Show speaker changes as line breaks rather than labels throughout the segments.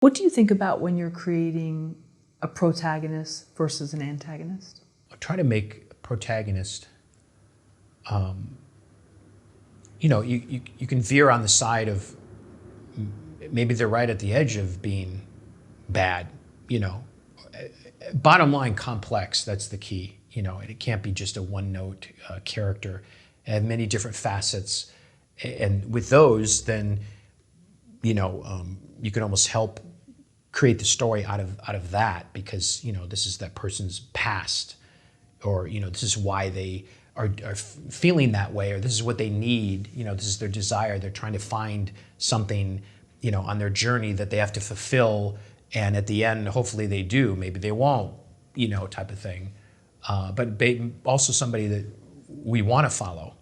What do you think about when you're creating a protagonist versus an antagonist?
I try to make a protagonist, you can veer on the side of maybe they're right at the edge of being bad, Bottom line, complex, that's the key, and it can't be just a one-note character. It have many different facets, and with those, then, you can almost help create the story out of that, because this is that person's past, or this is why they are feeling that way, or this is what they need. This is their desire. They're trying to find something on their journey that they have to fulfill, and at the end, hopefully they do. Maybe they won't, type of thing. But also somebody that we want to follow.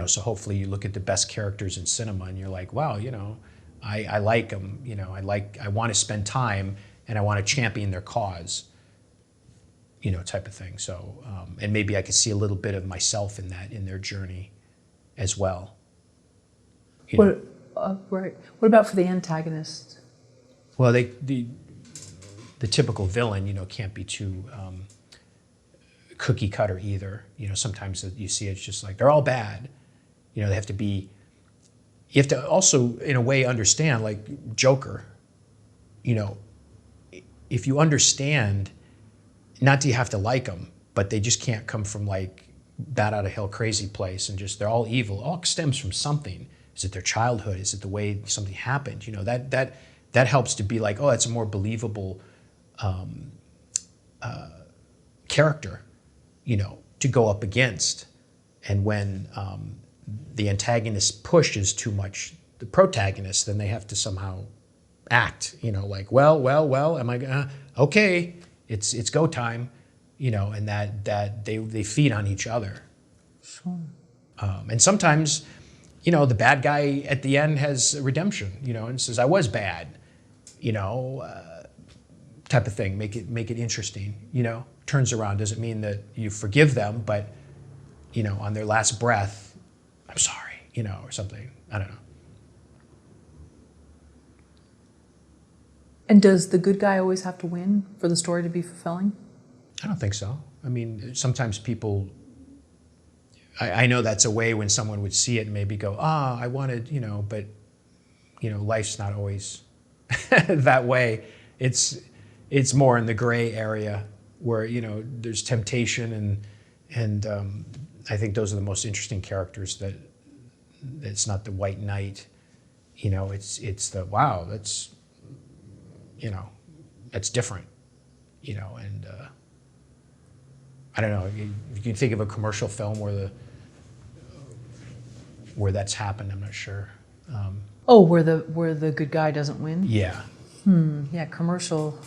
So hopefully you look at the best characters in cinema and you're like, wow, I like them, I want to spend time and I want to champion their cause, type of thing. So, and maybe I could see a little bit of myself in that, in their journey as well.
Right. What about for the antagonist?
Well, the typical villain, can't be too cookie cutter either. Sometimes you see it's just like, they're all bad. They have to be, you have to also, in a way, understand, like Joker, if you understand, not do you have to like them, but they just can't come from like bat out of hell crazy place and just, they're all evil. It all stems from something. Is it their childhood? Is it the way something happened? That helps to be like, oh, that's a more believable character, to go up against. And when the antagonist pushes too much the protagonist, then they have to somehow act, like, well, am I okay, it's go time, and that they feed on each other.
Sure.
And sometimes, the bad guy at the end has redemption, and says, I was bad, type of thing. Make it interesting, turns around. Doesn't mean that you forgive them, but, on their last breath, I'm sorry, or something. I don't know.
And does the good guy always have to win for the story to be fulfilling?
I don't think so. I mean, sometimes people, I know that's a way when someone would see it and maybe go, I wanted, but, life's not always that way. It's more in the gray area where, there's temptation, and I think those are the most interesting characters, that it's not the white knight, it's the, wow, that's, that's different, and I don't know, if you can think of a commercial film where that's happened, I'm not sure.
Where the good guy doesn't win?
Yeah.
Yeah, commercial.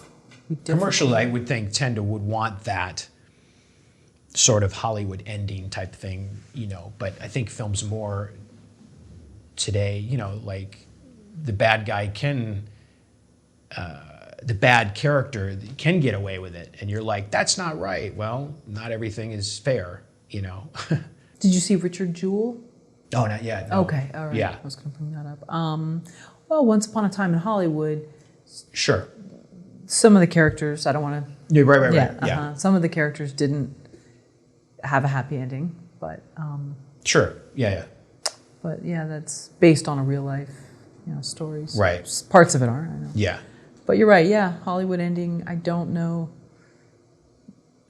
Commercial, I would think, would want that sort of Hollywood ending type thing, but I think films more today, like the bad guy the bad character can get away with it, and you're like, that's not right. Well, not everything is fair, Did
you see Richard Jewell?
Oh, not yet. No.
Okay, all right.
Yeah.
I was going to bring that up. Well, Once Upon a Time in Hollywood. Sure. Some of the characters, I don't want to.
Yeah, right. Yeah.
Some of the characters didn't have a happy ending, but.
Sure. Yeah.
But yeah, that's based on a real life, stories.
Right.
Parts of it aren't. I know.
Yeah.
But you're right. Yeah, Hollywood ending. I don't know.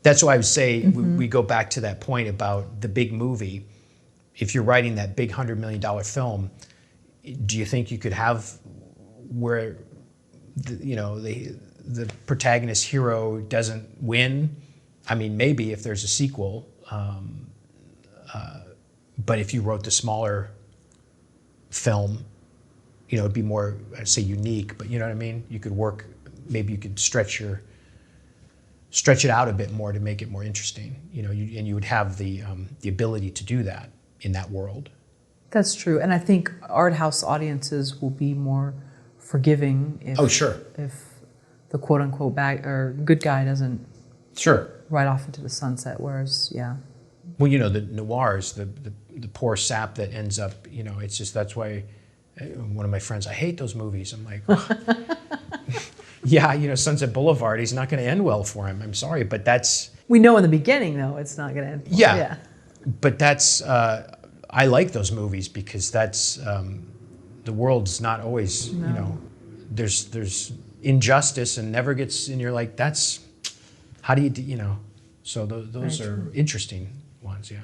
That's why I would say we go back to that point about the big movie. If you're writing that big $100 million film, do you think you could have where the protagonist hero doesn't win? I mean, maybe if there's a sequel, but if you wrote the smaller film, it'd be more, I'd say, unique. But you know what I mean? You could work. Maybe you could stretch it out a bit more to make it more interesting. And you would have the ability to do that in that world.
That's true, and I think art house audiences will be more forgiving if if the quote unquote bad or good guy doesn't ride off into the sunset. Whereas, yeah.
Well, the noirs, the poor sap that ends up, it's just, that's why one of my friends, I hate those movies. I'm like, yeah, you know, Sunset Boulevard, he's not going to end well for him. I'm sorry, but that's...
We know in the beginning, though, it's not going to end well.
Yeah, but that's... I like those movies because that's... the world's not always, you know... There's injustice and never gets... And you're like, that's... How do you... You know... So those are interesting ones, yeah.